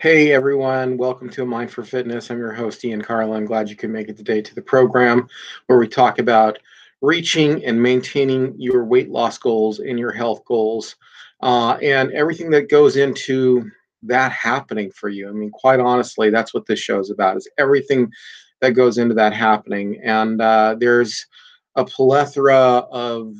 Hey everyone, welcome to A Mind for Fitness. I'm your host, Ian Carla. I'm glad you could make it today to the program where we talk about reaching and maintaining your weight loss goals and your health goals and everything that goes into that happening for you. I mean, quite honestly, that's what this show is about, is everything that goes into that happening. And there's a plethora of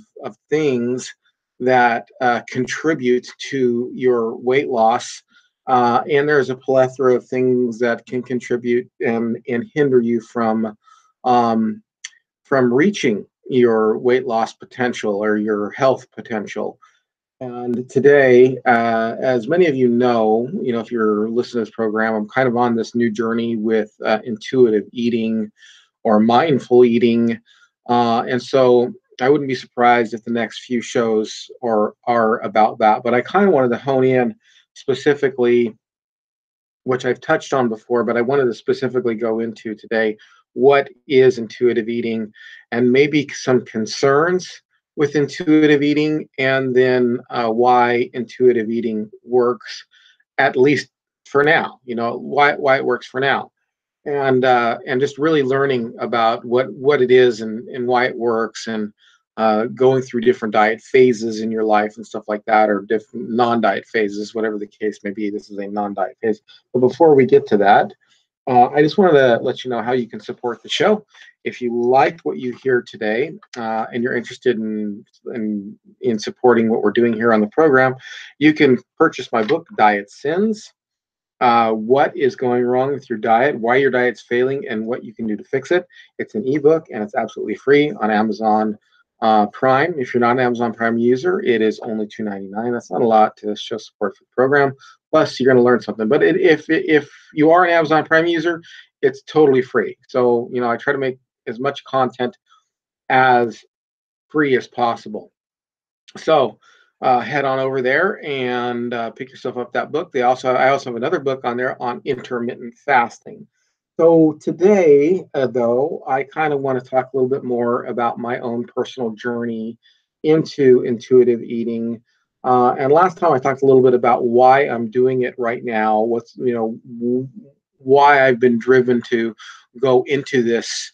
things that contribute to your weight loss and there's a plethora of things that can contribute and hinder you um, from reaching your weight loss potential or your health potential. And today, as many of you know, if you're listening to this program, I'm kind of on this new journey with intuitive eating or mindful eating. And so I wouldn't be surprised if the next few shows are about that. But I kind of wanted to hone in specifically, which I've touched on before, but I wanted to specifically go into today what is intuitive eating and maybe some concerns with intuitive eating, and then why intuitive eating works, at least for now, why it works for now. And just really learning about what it is and why it works, and going through different diet phases in your life and stuff like that, or different non-diet phases, whatever the case may be. This is a non-diet phase. But before we get to that, I just wanted to let you know how you can support the show. If you liked what you hear today and you're interested in supporting what we're doing here on the program, you can purchase my book, Diet Sins: what is going wrong with your diet, why your diet's failing, and what you can do to fix it. It's an ebook and it's absolutely free on Amazon Prime. If you're not an Amazon Prime user, it is only $2.99. That's not a lot to show support for the program. Plus, you're going to learn something. But if you are an Amazon Prime user, it's totally free. So I try to make as much content as free as possible. So head on over there and pick yourself up that book. I also have another book on there on intermittent fasting. So today, though, I kind of want to talk a little bit more about my own personal journey into intuitive eating. And last time I talked a little bit about why I'm doing it right now. Why I've been driven to go into this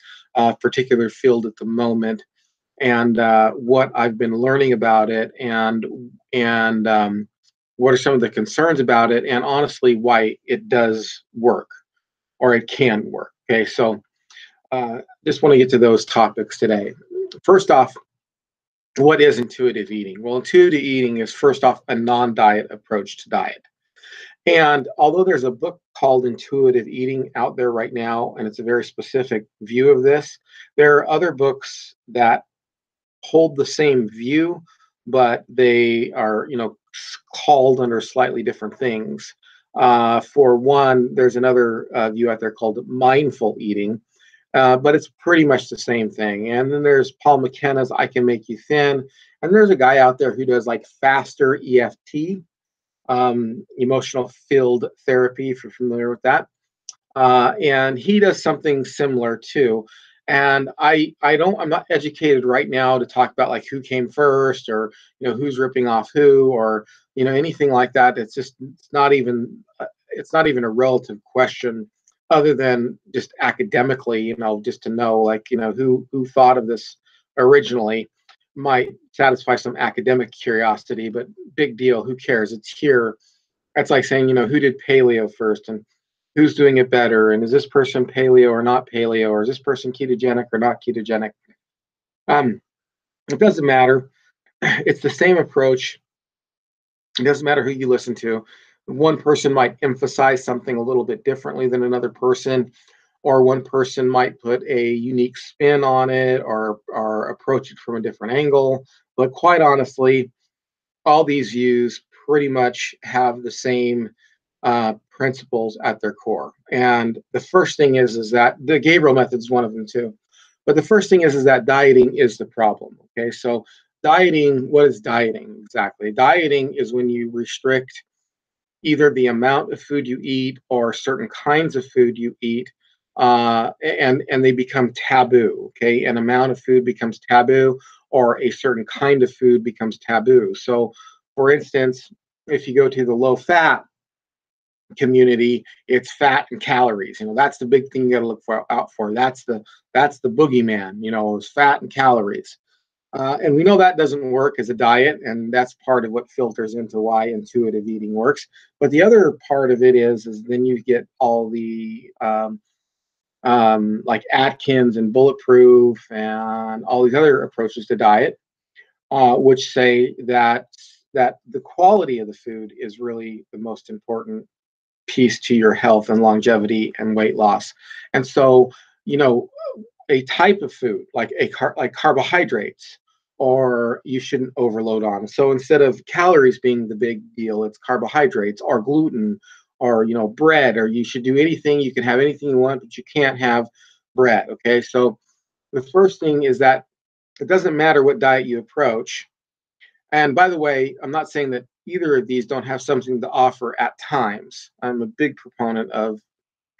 particular field at the moment, and what I've been learning about it, and what are some of the concerns about it, and honestly, why it does work or it can work. Okay, so just want to get to those topics today. First off, what is intuitive eating? Well, intuitive eating is, first off, a non-diet approach to diet. And although there's a book called Intuitive Eating out there right now, and it's a very specific view of this, there are other books that hold the same view, but they are, called under slightly different things. For one, there's another view out there called mindful eating, but it's pretty much the same thing. And then there's Paul McKenna's I Can Make You Thin. And there's a guy out there who does like faster EFT, emotional field therapy, if you're familiar with that. And he does something similar too. And I'm not educated right now to talk about like who came first, or who's ripping off who, or anything like that. It's not even a relative question, other than just academically, just to know, like, who thought of this originally might satisfy some academic curiosity. But big deal, who cares? It's here. That's like saying, who did paleo first, and who's doing it better, and is this person paleo or not paleo, or is this person ketogenic or not ketogenic. um, it doesn't matter. It's the same approach. It doesn't matter who you listen to. One person might emphasize something a little bit differently than another person, or one person might put a unique spin on it, or approach it from a different angle. But quite honestly, all these views pretty much have the same principles at their core. And the first thing is that the Gabriel method is one of them too. But the first thing is that dieting is the problem. Okay, so dieting, what is dieting exactly? Dieting is when you restrict either the amount of food you eat or certain kinds of food you eat, and they become taboo. Okay, an amount of food becomes taboo, or a certain kind of food becomes taboo. So, for instance, if you go to the low fat community, it's fat and calories. That's the big thing you got to look for out for. That's the boogeyman. Is fat and calories. And we know that doesn't work as a diet, and that's part of what filters into why intuitive eating works. But the other part of it is then you get all the like Atkins and Bulletproof and all these other approaches to diet, which say that the quality of the food is really the most important piece to your health and longevity and weight loss. And so, you know, a type of food like like carbohydrates, or you shouldn't overload on. So instead of calories being the big deal, it's carbohydrates or gluten or bread, or you should do anything. You can have anything you want, but you can't have bread. Okay, so the first thing is that it doesn't matter what diet you approach. And by the way, I'm not saying that either of these don't have something to offer at times. I'm a big proponent of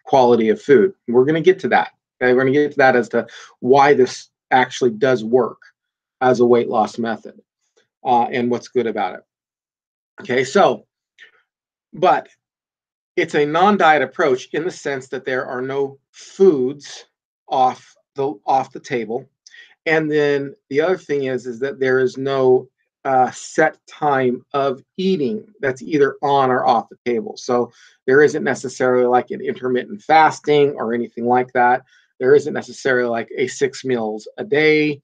quality of food. We're going to get to that. Okay, we're going to get to that as to why this actually does work as a weight loss method, and what's good about it. Okay, so, but it's a non-diet approach in the sense that there are no foods off the table. And then the other thing is that there is no set time of eating that's either on or off the table. So there isn't necessarily like an intermittent fasting or anything like that. There isn't necessarily like a 6 meals a day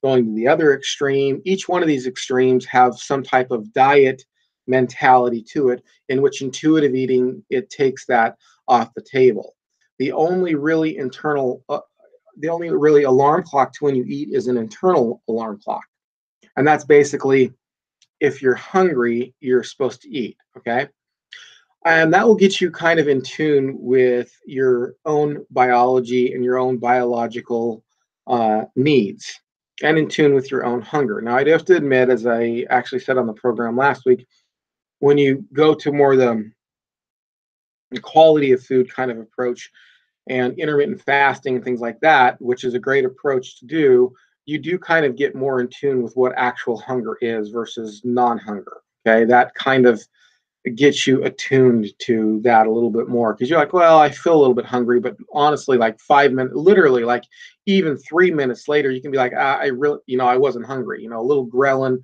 going to the other extreme. Each one of these extremes have some type of diet mentality to it, in which intuitive eating, it takes that off the table. The only really the only really alarm clock to when you eat is an internal alarm clock. And that's basically, if you're hungry, you're supposed to eat. Okay. And that will get you kind of in tune with your own biology and your own biological needs, and in tune with your own hunger. Now, I'd have to admit, as I actually said on the program last week, when you go to more the quality of food kind of approach and intermittent fasting and things like that, which is a great approach to do, you do kind of get more in tune with what actual hunger is versus non-hunger. Okay, that kind of gets you attuned to that a little bit more, because you're like, well, I feel a little bit hungry, but honestly, like 5 minutes, literally, like even 3 minutes later, you can be like, I really, I wasn't hungry. A little ghrelin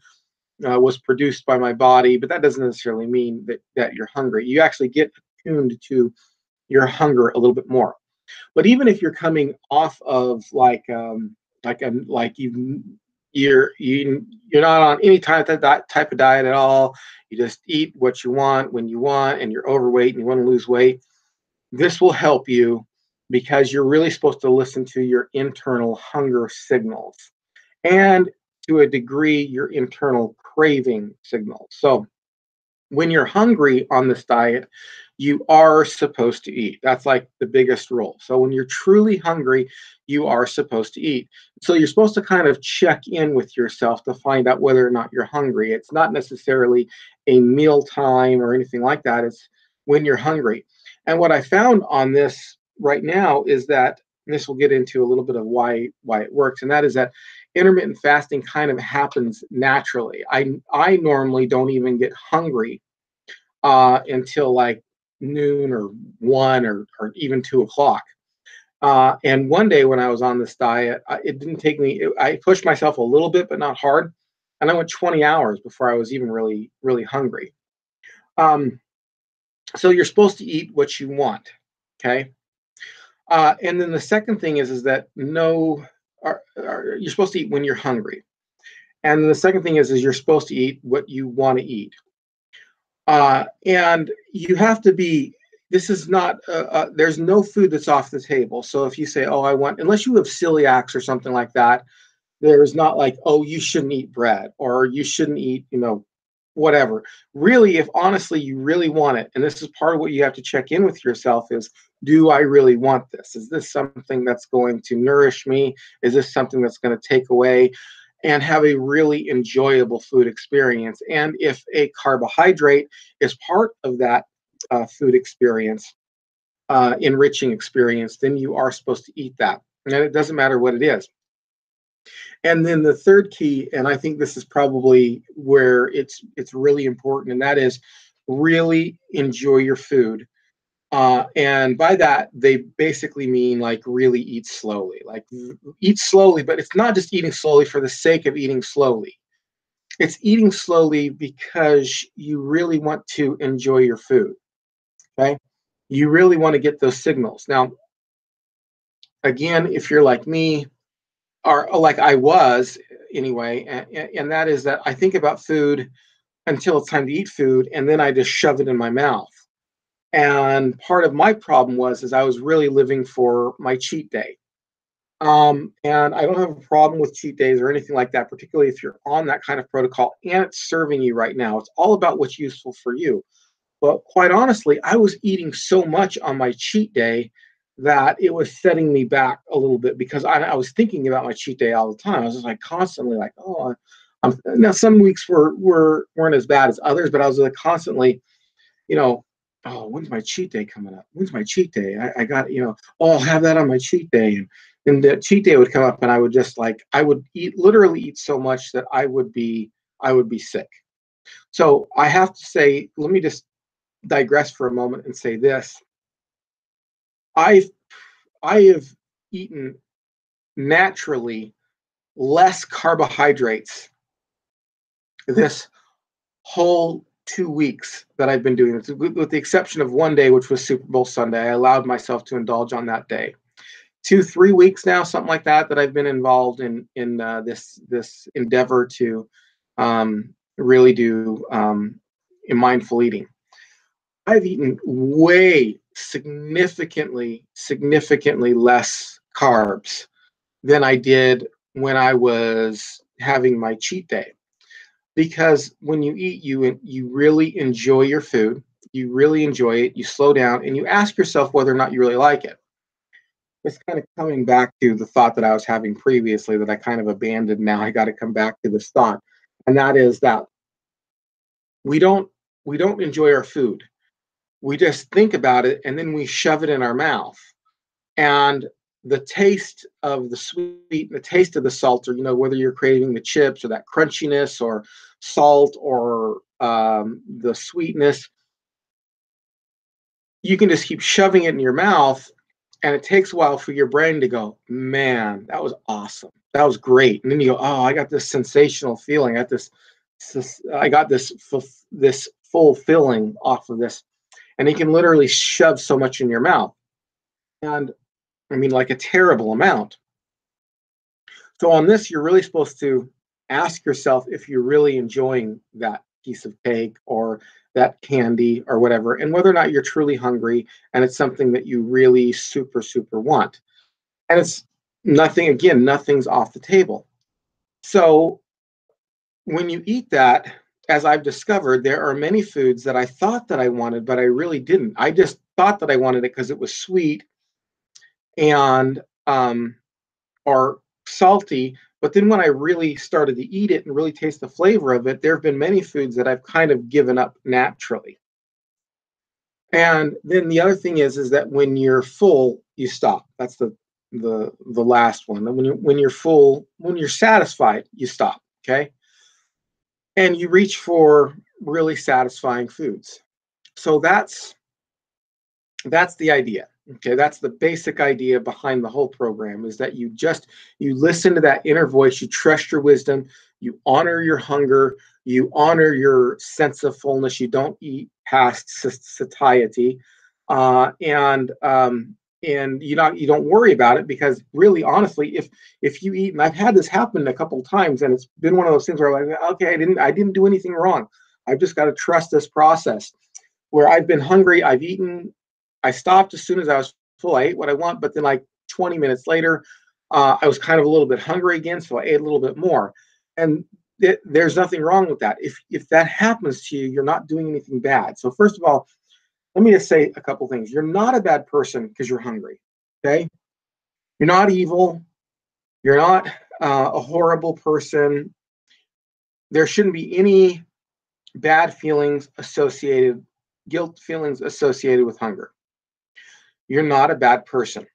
was produced by my body, but that doesn't necessarily mean that you're hungry. You actually get attuned to your hunger a little bit more. But even if you're coming off of like you're not on any type of diet at all, you just eat what you want when you want, and you're overweight and you want to lose weight, this will help you, because you're really supposed to listen to your internal hunger signals, and to a degree your internal craving signals. So when you're hungry on this diet, you are supposed to eat. That's like the biggest rule. So when you're truly hungry, you are supposed to eat. So you're supposed to kind of check in with yourself to find out whether or not you're hungry. It's not necessarily a meal time or anything like that. It's when you're hungry. And what I found on this right now is that, and this will get into a little bit of why it works, and that is that intermittent fasting kind of happens naturally. I normally don't even get hungry until like noon or 1 or even 2 o'clock. And one day when I was on this diet, it didn't take me. I pushed myself a little bit, but not hard, and I went 20 hours before I was even really really hungry. Um, so you're supposed to eat what you want, okay? And then the second thing is that you're supposed to eat when you're hungry. And the second thing is you're supposed to eat what you want to eat. And you have to be, this is not, there's no food that's off the table. So if you say, oh, unless you have celiacs or something like that, there's not like, oh, you shouldn't eat bread, or you shouldn't eat, whatever. Really, if honestly you really want it, and this is part of what you have to check in with yourself is, do I really want this? Is this something that's going to nourish me? Is this something that's going to take away? And have a really enjoyable food experience. And if a carbohydrate is part of that food experience, enriching experience, then you are supposed to eat that. And it doesn't matter what it is. And then the third key, and I think this is probably where it's really important, and that is really enjoy your food, And by that, they basically mean like really eat slowly, like eat slowly, but it's not just eating slowly for the sake of eating slowly. It's eating slowly because you really want to enjoy your food. Okay. You really want to get those signals. Now, again, if you're like me, or like I was anyway, and that is that I think about food until it's time to eat food, and then I just shove it in my mouth. And part of my problem was is I was really living for my cheat day. And I don't have a problem with cheat days or anything like that, particularly if you're on that kind of protocol and it's serving you right now. It's all about what's useful for you. But quite honestly, I was eating so much on my cheat day that it was setting me back a little bit because I was thinking about my cheat day all the time. I was just like constantly like, oh, now some weeks weren't as bad as others, but I was like constantly, you know, oh, when's my cheat day coming up? When's my cheat day? I got, oh, I'll have that on my cheat day. And the cheat day would come up and I would just like, I would literally eat so much that I would be sick. So I have to say, let me just digress for a moment and say this. I've, I have eaten naturally less carbohydrates this whole 2 weeks that I've been doing this, with the exception of one day, which was Super Bowl Sunday. I allowed myself to indulge on that day. 2, 3 weeks now, something like that, that I've been involved in this endeavor to really do mindful eating. I've eaten way significantly less carbs than I did when I was having my cheat day. Because when you eat, you really enjoy your food. You really enjoy it. You slow down and you ask yourself whether or not you really like it. It's kind of coming back to the thought that I was having previously that I kind of abandoned. Now I got to come back to this thought, and that is that we don't we don't enjoy our food. We just think about it and then we shove it in our mouth. And the taste of the sweet, the taste of the salt, or whether you're craving the chips or that crunchiness or salt or the sweetness, you can just keep shoving it in your mouth, and it takes a while for your brain to go, man, that was awesome, that was great, and then you go, oh, I got this sensational feeling, I got this full filling off of this, and you can literally shove so much in your mouth, and I mean, like a terrible amount. So on this, you're really supposed to ask yourself if you're really enjoying that piece of cake or that candy or whatever, and whether or not you're truly hungry and it's something that you really super, super want. And it's nothing, again, nothing's off the table. So when you eat that, as I've discovered, there are many foods that I thought that I wanted, but I really didn't. I just thought that I wanted it because it was sweet and or salty. But then when I really started to eat it and really taste the flavor of it, there have been many foods that I've kind of given up naturally. And then the other thing is that when you're full, you stop. That's the last one. When you're full, when you're satisfied, you stop. Okay, and you reach for really satisfying foods. So that's the idea. Okay, that's the basic idea behind the whole program, is that you listen to that inner voice, you trust your wisdom, you honor your hunger, you honor your sense of fullness, you don't eat past satiety, and you don't worry about it, because really honestly, if you eat, and I've had this happen a couple of times, and it's been one of those things where I'm like, okay, I didn't do anything wrong, I've just got to trust this process, where I've been hungry, I've eaten, I stopped as soon as I was full. I ate what I want, but then like 20 minutes later, I was kind of a little bit hungry again, so I ate a little bit more. And there's nothing wrong with that. If that happens to you, you're not doing anything bad. So first of all, let me just say a couple things. You're not a bad person because you're hungry. Okay, you're not evil. You're not a horrible person. There shouldn't be any bad feelings associated, guilt feelings associated with hunger. You're not a bad person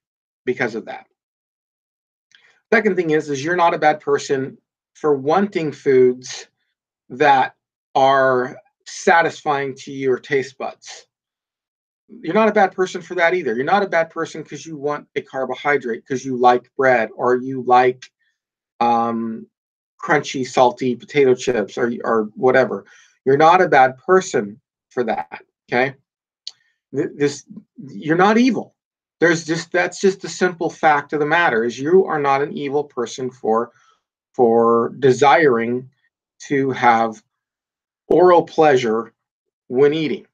because of that. Second thing is you're not a bad person for wanting foods that are satisfying to your taste buds. you're not a bad person for that either. You're not a bad person because you want a carbohydrate, because you like bread, or you like um, crunchy, salty potato chips, or whatever. You're not a bad person for that. Okay, this you're not evil. There's just that's just the simple fact of the matter is you are not an evil person for desiring to have oral pleasure when eating.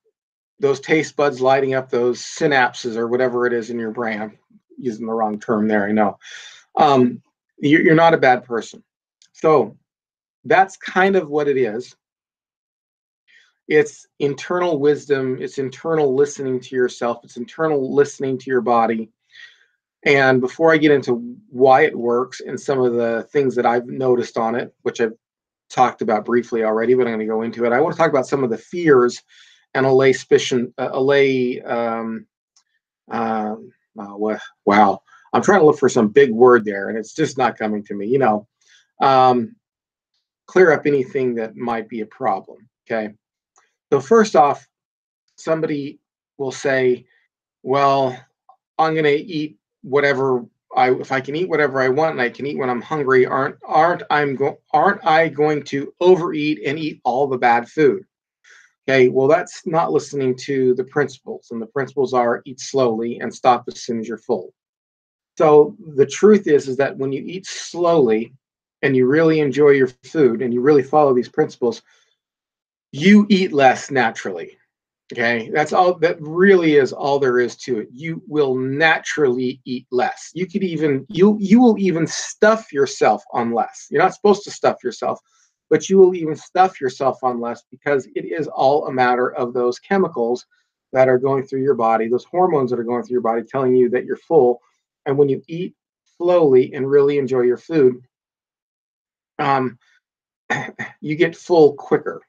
Those taste buds lighting up those synapses or whatever it is in your brain. I'm using the wrong term there, I know. Um, you're not a bad person. So that's kind of what it is. It's internal wisdom, it's internal listening to yourself, it's internal listening to your body. And before I get into why it works and some of the things that I've noticed on it, which I've talked about briefly already, but I'm going to go into it. I want to talk about some of the fears and allay suspicion, allay. Wow, I'm trying to look for some big word there, and it's just not coming to me. Um, clear up anything that might be a problem. Okay, so first off, somebody will say, "Well, I'm going to eat whatever if I can eat whatever I want and I can eat when I'm hungry, aren't I going to overeat and eat all the bad food?" Okay, well, that's not listening to the principles, and the principles are eat slowly and stop as soon as you're full. So the truth is that when you eat slowly and you really enjoy your food and you really follow these principles, you eat less naturally. Okay, that's all. That really is all there is to it. You will naturally eat less. You will even stuff yourself on less. You're not supposed to stuff yourself, but you will even stuff yourself on less because it is all a matter of those chemicals that are going through your body, those hormones that are going through your body, telling you that you're full. And when you eat slowly and really enjoy your food, um, you get full quicker.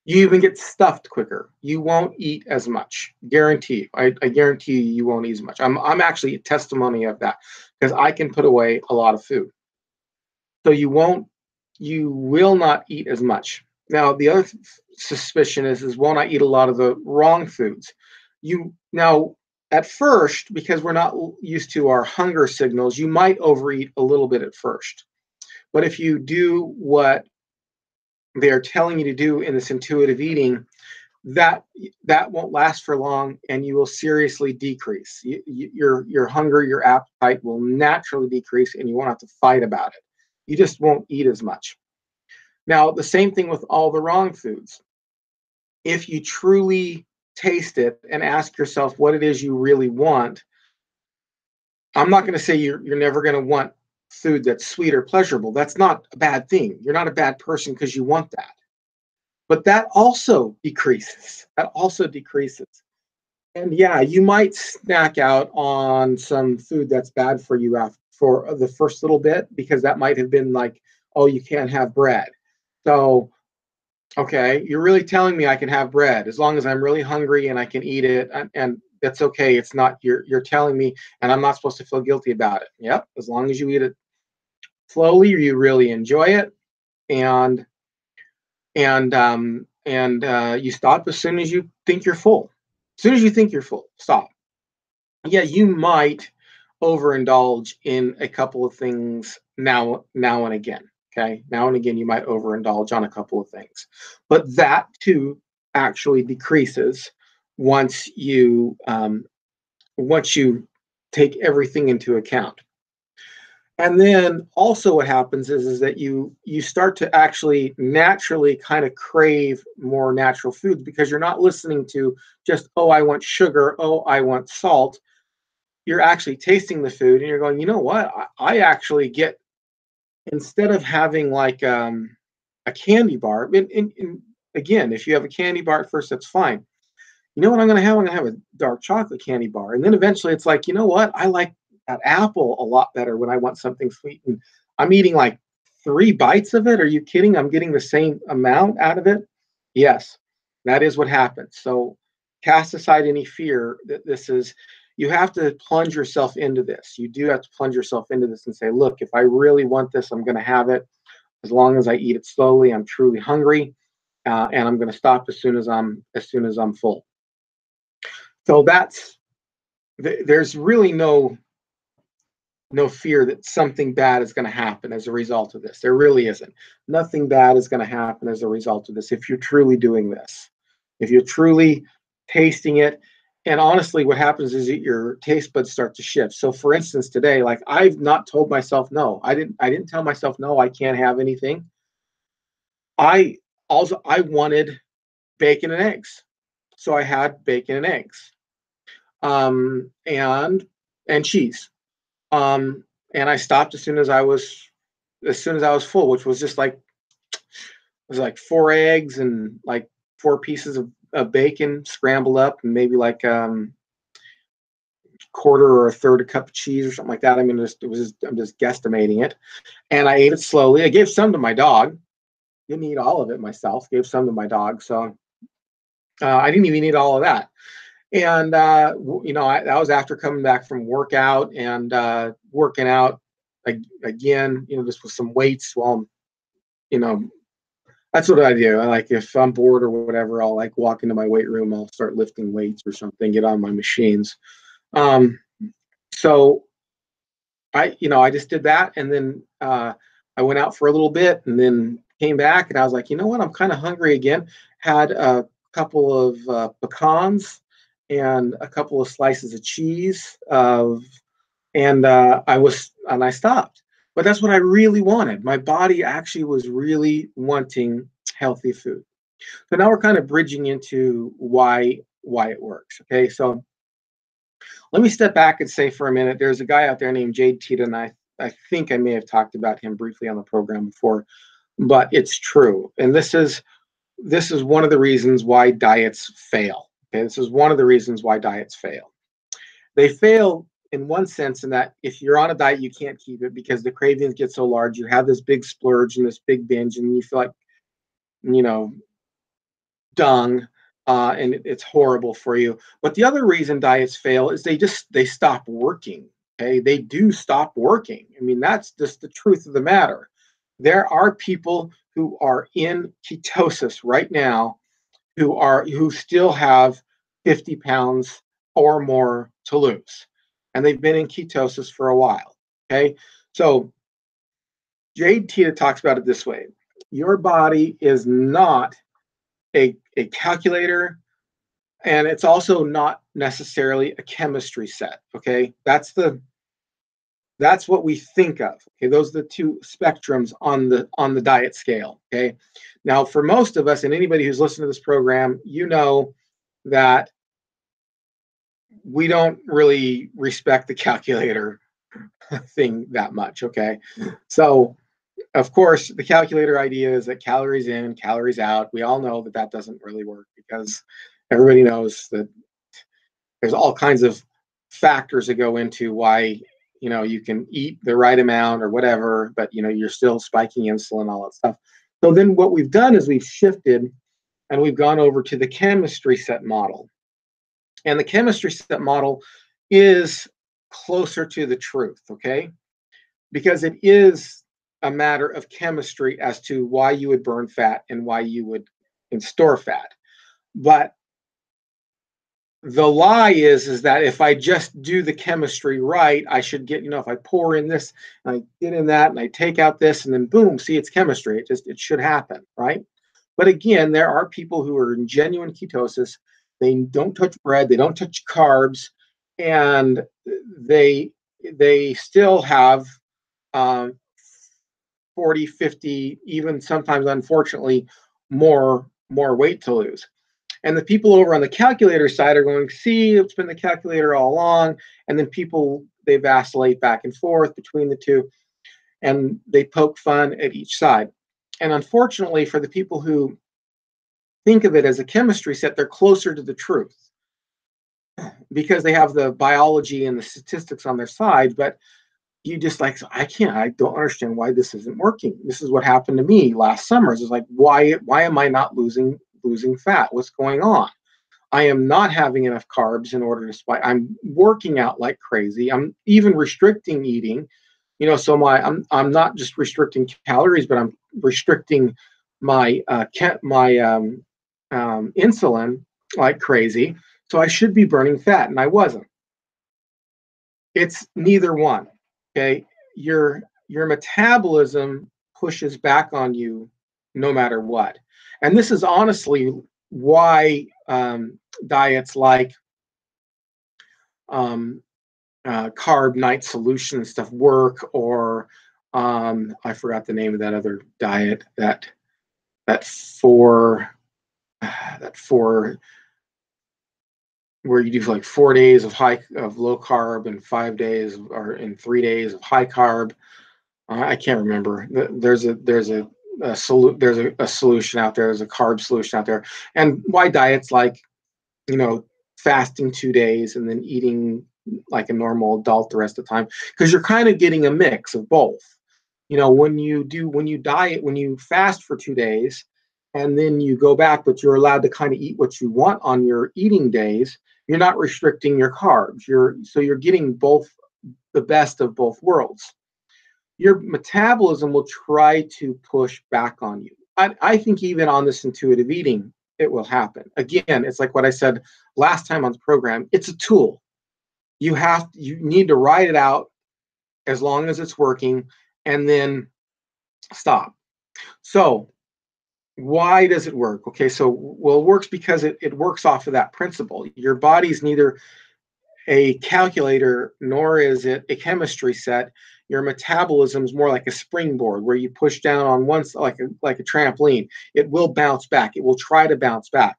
You even get stuffed quicker. You won't eat as much. Guarantee you. I guarantee you, you won't eat as much. I'm actually a testimony of that because I can put away a lot of food. So you will not eat as much. Now the other suspicion is won't I eat a lot of the wrong foods? You now at first, because we're not used to our hunger signals, you might overeat a little bit at first. But if you do what they're telling you to do in this intuitive eating, that that won't last for long, and you will seriously decrease. Your hunger, your appetite will naturally decrease, and you won't have to fight about it. You just won't eat as much. Now, the same thing with all the wrong foods. If you truly taste it and ask yourself what it is you really want, I'm not going to say you're never going to want food that's sweet or pleasurable. That's not a bad thing. You're not a bad person because you want that. But that also decreases. That also decreases. And yeah, you might snack out on some food that's bad for you after for the first little bit because that might have been like, oh, you can't have bread. So, okay, you're really telling me I can have bread as long as I'm really hungry and I can eat it, and that's okay. It's not you're telling me, and I'm not supposed to feel guilty about it. Yep, as long as you eat it slowly, you really enjoy it, and you stop as soon as you think you're full. As soon as you think you're full, stop. Yeah, you might overindulge in a couple of things now and again. Okay, now and again you might overindulge on a couple of things, but that too actually decreases once you take everything into account. And then also what happens is that you start to actually naturally kind of crave more natural foods because you're not listening to just, oh, I want sugar, oh, I want salt. You're actually tasting the food and you're going, you know what? I actually get, instead of having like a candy bar, again, if you have a candy bar at first, that's fine. You know what I'm going to have? I'm going to have a dark chocolate candy bar. And then eventually it's like, you know what? I like that apple a lot better when I want something sweet. And I'm eating like 3 bites of it. Are you kidding? I'm getting the same amount out of it. Yes, that is what happens. So cast aside any fear that you have to plunge yourself into this. You do have to plunge yourself into this and say, look, if I really want this, I'm going to have it. As long as I eat it slowly, I'm truly hungry, and I'm going to stop as soon as I'm full. So there's really no fear that something bad is going to happen as a result of this. There really isn't. Nothing bad is going to happen as a result of this if you're truly doing this. If you're truly tasting it. And honestly, what happens is that your taste buds start to shift. So for instance, today, like I've not told myself no. I didn't tell myself no, I can't have anything. I I wanted bacon and eggs. So I had bacon and eggs. And cheese. Um, and I stopped as soon as I was full, which was just like it was like four eggs and like four pieces of bacon scrambled up and maybe like quarter or a third a cup of cheese or something like that. I mean, I'm just guesstimating it. And I ate it slowly. I gave some to my dog. Didn't eat all of it myself. Gave some to my dog. So I didn't even eat all of that. And that was after coming back from workout and working out again. Just with some weights while you know that's what I do. I like if I'm bored or whatever, I'll like walk into my weight room. I'll start lifting weights or something. Get on my machines. Um, so I just did that, and then I went out for a little bit, and then came back, and I was like, you know what, I'm kind of hungry again. Had a couple of pecans and a couple of slices of cheese, and I stopped. But that's what I really wanted. My body actually was really wanting healthy food. So now we're kind of bridging into why it works. Okay, so let me step back and say for a minute, there's a guy out there named Jade Teta, and I think I may have talked about him briefly on the program before, but it's true. And this is one of the reasons why diets fail. Okay, this is one of the reasons why diets fail. They fail in one sense in that if you're on a diet, you can't keep it because the cravings get so large. You have this big splurge and this big binge, and you feel like, you know, dung, and it's horrible for you. But the other reason diets fail is they stop working. Okay, they do stop working. I mean, that's just the truth of the matter. There are people who are in ketosis right now who still have 50 pounds or more to lose, and they've been in ketosis for a while. Okay, so Jade Teta talks about it this way: your body is not a calculator, and it's also not necessarily a chemistry set. Okay, that's what we think of. Okay, those are the two spectrums on the diet scale. Okay, now for most of us and anybody who's listened to this program, you know that we don't really respect the calculator thing that much. Okay, so of course the calculator idea is that calories in, calories out. We all know that that doesn't really work because everybody knows that there's all kinds of factors that go into why you can eat the right amount or whatever, but you're still spiking insulin, all that stuff. So then what we've done is we've shifted and we've gone over to the chemistry set model. And the chemistry set model is closer to the truth, okay? Because it is a matter of chemistry as to why you would burn fat and why you would store fat. But the lie is that if I just do the chemistry right, I should get, if I pour in this and I get in that and I take out this and then boom, see, it's chemistry. It should happen, right? But again, there are people who are in genuine ketosis. They don't touch bread, they don't touch carbs, and they still have 40, 50, even sometimes, unfortunately, more weight to lose. And the people over on the calculator side are going, see, it's been the calculator all along. And then they vacillate back and forth between the two, and they poke fun at each side. And unfortunately, for the people who think of it as a chemistry set, they're closer to the truth because they have the biology and the statistics on their side. But you just like, I don't understand why this isn't working. This is what happened to me last summer. It's like, why am I not losing fat? What's going on? I am not having enough carbs in order to spike. I'm working out like crazy. I'm even restricting eating. I'm not just restricting calories, but I'm restricting my insulin like crazy. So I should be burning fat, and I wasn't. It's neither one. Okay. Your metabolism pushes back on you no matter what. And this is honestly why diets like um, carb night solution and stuff work, or I forgot the name of that other diet that for that for where you do like 4 days of low carb and 5 days or in 3 days of high carb. I can't remember. There's a solution out there. There's a carb solution out there, and why diets like you know fasting 2 days and then eating like a normal adult the rest of the time, because you're kind of getting a mix of both. When you fast for 2 days and then you go back, but you're allowed to kind of eat what you want on your eating days. You're not restricting your carbs. You're getting both, the best of both worlds. Your metabolism will try to push back on you. I think even on this intuitive eating, it will happen. Again, it's like what I said last time on the program. It's a tool. You need to ride it out as long as it's working, and then stop. So why does it work? Okay, so well, it works because it works off of that principle. Your body's neither a calculator nor is it a chemistry set. Your metabolism is more like a springboard where you push down on one, like a trampoline. It will bounce back. It will try to bounce back.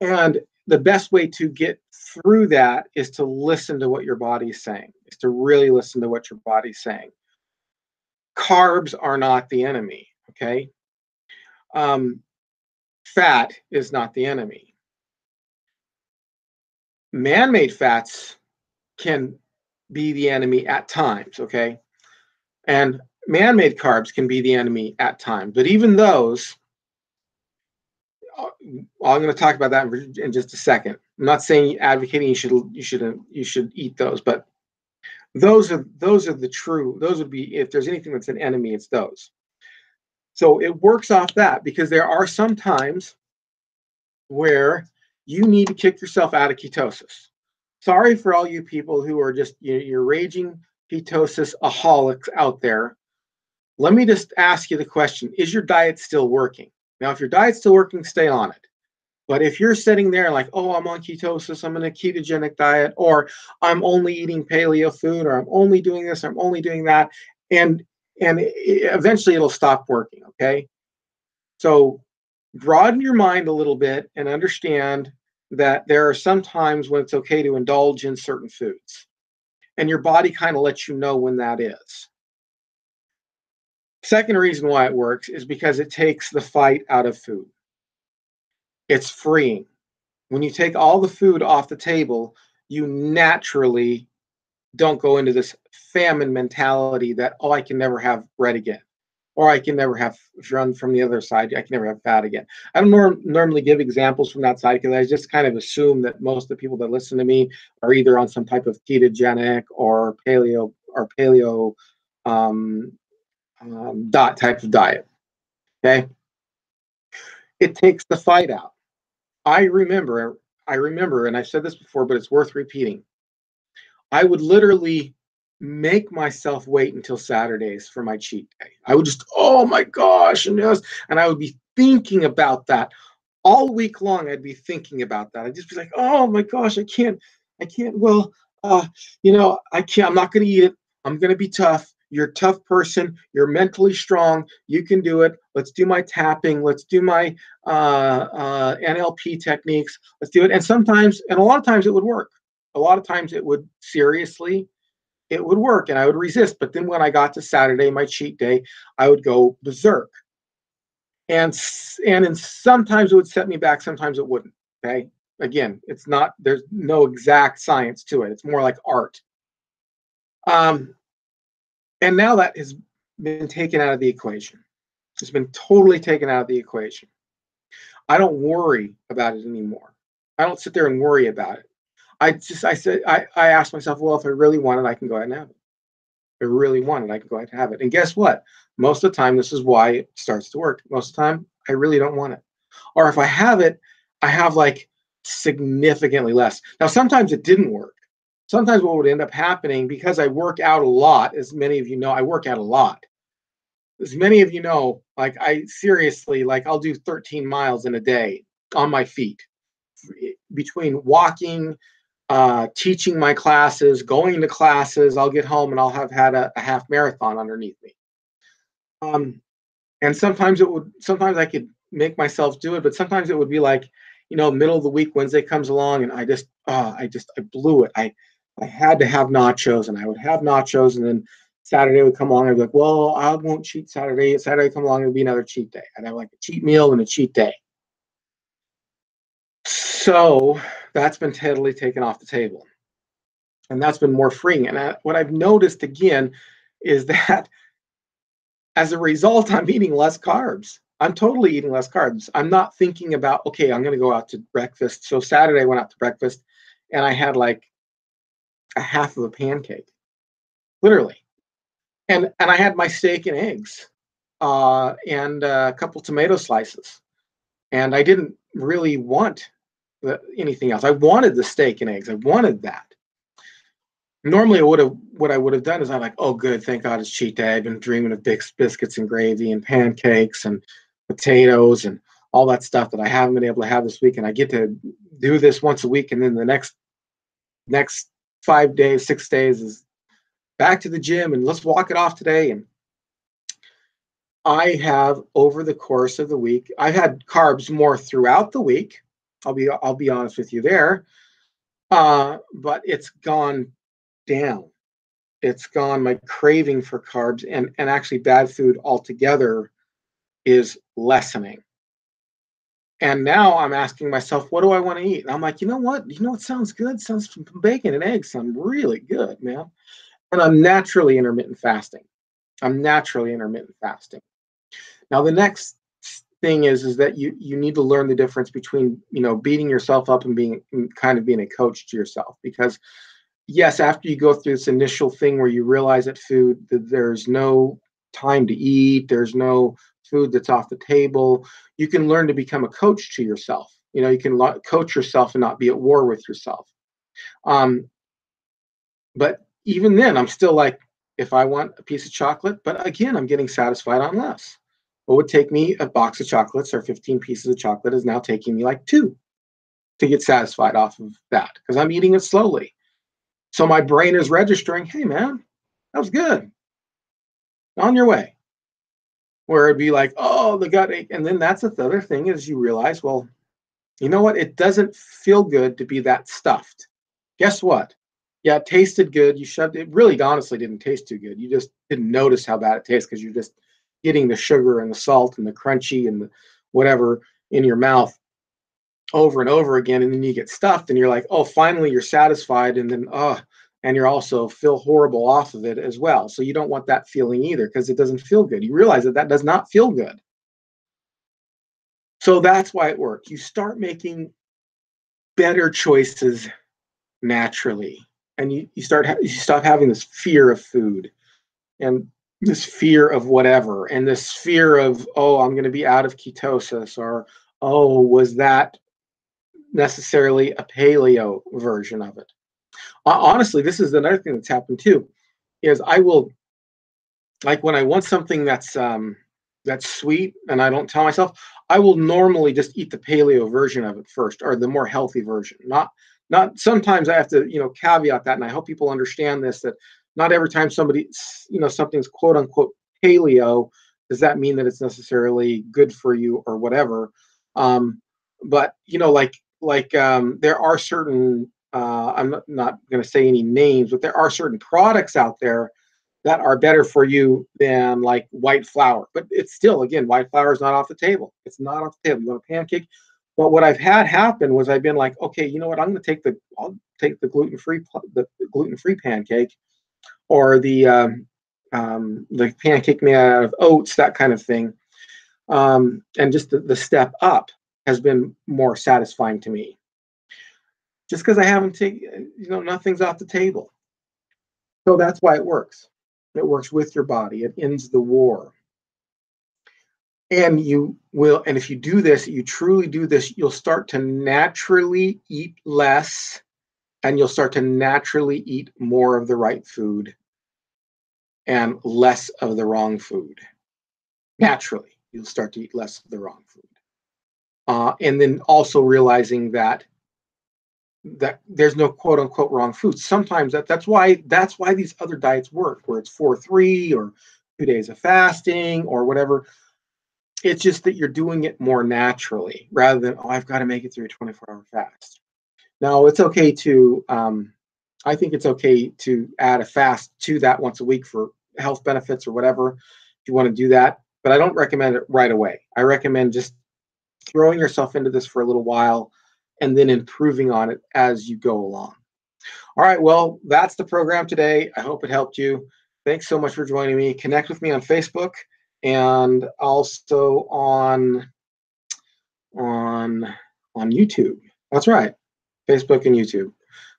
And the best way to get through that is to listen to what your body's saying, is to really listen to what your body's saying. Carbs are not the enemy, okay? Um, Fat is not the enemy. Man-made fats can be the enemy at times, okay? And man-made carbs can be the enemy at times. But even those, I'm going to talk about that in just a second. I'm not saying advocating you should eat those, but those are the true. Those would be, if there's anything that's an enemy, it's those. So it works off that, because there are some times where you need to kick yourself out of ketosis. Sorry for all you people who are just you're raging ketosis aholics out there. Let me just ask you the question: is your diet still working? Now, if your diet's still working, stay on it. But if you're sitting there like, oh, I'm on ketosis, I'm in a ketogenic diet, or I'm only eating paleo food, or I'm only doing this, I'm only doing that, and eventually it'll stop working. Okay, so broaden your mind a little bit and understand that there are some times when it's okay to indulge in certain foods, and your body kind of lets you know when that is. Second reason why it works is because it takes the fight out of food. It's freeing. When you take all the food off the table, you naturally don't go into this famine mentality that, oh, I can never have bread again, or I can never have, if you're on from the other side, I can never have fat again. I don't normally give examples from that side, because I just kind of assume that most of the people that listen to me are either on some type of ketogenic or paleo type of diet. Okay, it takes the fight out. I remember, and I've said this before, but it's worth repeating. I would literally make myself wait until Saturdays for my cheat day. I would just, oh my gosh, and I would be thinking about that all week long. I'd be thinking about that. I'd just be like, oh my gosh, I can't. Well, I can't. I'm not going to eat it. I'm going to be tough. You're a tough person. You're mentally strong. You can do it. Let's do my tapping. Let's do my NLP techniques. Let's do it. And sometimes, and a lot of times, it would work. A lot of times, it would work, and I would resist. But then when I got to Saturday, my cheat day, I would go berserk. And sometimes it would set me back. Sometimes it wouldn't. Okay. Again, there's no exact science to it. It's more like art. And now that has been taken out of the equation. It's been totally taken out of the equation. I don't worry about it anymore. I don't sit there and worry about it. I asked myself, well, if I really want it, I can go ahead and have it. If I really want it, I can go ahead and have it. And guess what? Most of the time, this is why it starts to work. Most of the time, I really don't want it. Or if I have it, I have like significantly less. Now, sometimes it didn't work. Sometimes what would end up happening, because I work out a lot, as many of you know, I work out a lot. As many of you know, like I seriously, like I'll do 13 miles in a day on my feet between walking, teaching my classes, going to classes. I'll get home and I'll have had a half marathon underneath me. And sometimes I could make myself do it, but sometimes it would be like, middle of the week, Wednesday comes along, and I blew it. I had to have nachos, and I would have nachos, and then Saturday would come along. I'd be like, well, I won't cheat Saturday. Saturday come along, it'd be another cheat day. I'd have like a cheat meal and a cheat day. So that's been totally taken off the table, and that's been more freeing. And what I've noticed again is that as a result, I'm eating less carbs. I'm totally eating less carbs. I'm not thinking about, okay, I'm going to go out to breakfast. So Saturday I went out to breakfast and I had like a half of a pancake, literally. And I had my steak and eggs and a couple tomato slices. And I didn't really want anything else. I wanted the steak and eggs. I wanted that. Normally, what I would have done is I'm like, oh, good, thank God it's cheat day. I've been dreaming of biscuits and gravy and pancakes and potatoes and all that stuff that I haven't been able to have this week, and I get to do this once a week, and then the next 5 days, 6 days is back to the gym and let's walk it off today. And I have, over the course of the week, I've had carbs more throughout the week. I'll be honest with you there, but it's gone down. It's gone. My craving for carbs and actually bad food altogether is lessening. And now I'm asking myself, what do I want to eat? And I'm like, you know what? You know what sounds good? Sounds bacon and eggs sound really good, man. And I'm naturally intermittent fasting. Now the next thing is that you need to learn the difference between beating yourself up and being a coach to yourself, because yes, after you go through this initial thing where you realize that there's no time to eat, there's no food that's off the table, you can learn to become a coach to yourself. You can coach yourself and not be at war with yourself. But even then, I'm still like, if I want a piece of chocolate, but again, I'm getting satisfied on less. What would take me a box of chocolates or 15 pieces of chocolate is now taking me like 2 to get satisfied off of that, because I'm eating it slowly. So my brain is registering, hey, man, that was good. On your way. Where it'd be like, oh, the gut ache. And then that's the other thing is you realize, well, you know what? It doesn't feel good to be that stuffed. Guess what? Yeah, it tasted good. You shoved it. Really, honestly, didn't taste too good. You just didn't notice how bad it tastes because you're just getting the sugar and the salt and the crunchy and the whatever in your mouth over and over again. And then you get stuffed and you're like, oh, finally you're satisfied. And then, and you're also feel horrible off of it as well. So you don't want that feeling either because it doesn't feel good. You realize that does not feel good. So that's why it works. You start making better choices naturally, and you stop having this fear of food and this fear of whatever, and this fear of, oh, I'm going to be out of ketosis, or oh, was that necessarily a paleo version of it? Honestly, this is another thing that's happened too, is I will, like when I want something that's sweet and I don't tell myself, I will normally just eat the paleo version of it first, or the more healthy version. Not sometimes I have to, caveat that, and I hope people understand this, that not every time something's quote unquote paleo, does that mean that it's necessarily good for you or whatever. But there are certain I'm not going to say any names, but there are certain products out there that are better for you than like white flour. But it's still, again, white flour is not off the table. It's not off the table. You want a pancake? But what I've had happen was I've been like, okay, you know what? I'll take the gluten-free pancake, or the pancake made out of oats, that kind of thing. And just the step up has been more satisfying to me. Just because I haven't taken, nothing's off the table. So that's why it works. It works with your body. It ends the war. And you will, and if you do this, you truly do this, you'll start to naturally eat less, and you'll start to naturally eat more of the right food and less of the wrong food. Naturally, you'll start to eat less of the wrong food. And then also realizing that there's no quote unquote wrong food. Sometimes that's why these other diets work, where it's 4-3 or 2 days of fasting or whatever. It's just that you're doing it more naturally rather than, oh, I've got to make it through a 24-hour fast. Now, it's okay to, I think it's okay to add a fast to that once a week for health benefits or whatever, if you want to do that. But I don't recommend it right away. I recommend just throwing yourself into this for a little while and then improving on it as you go along. All right, well, that's the program today. I hope it helped you. Thanks so much for joining me. Connect with me on Facebook and also on on YouTube. That's right, Facebook and YouTube.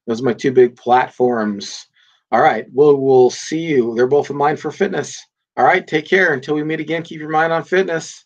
Those are my two big platforms. All right, we'll see you. They're both of Mind for Fitness. All right, take care. Until we meet again, keep your mind on fitness.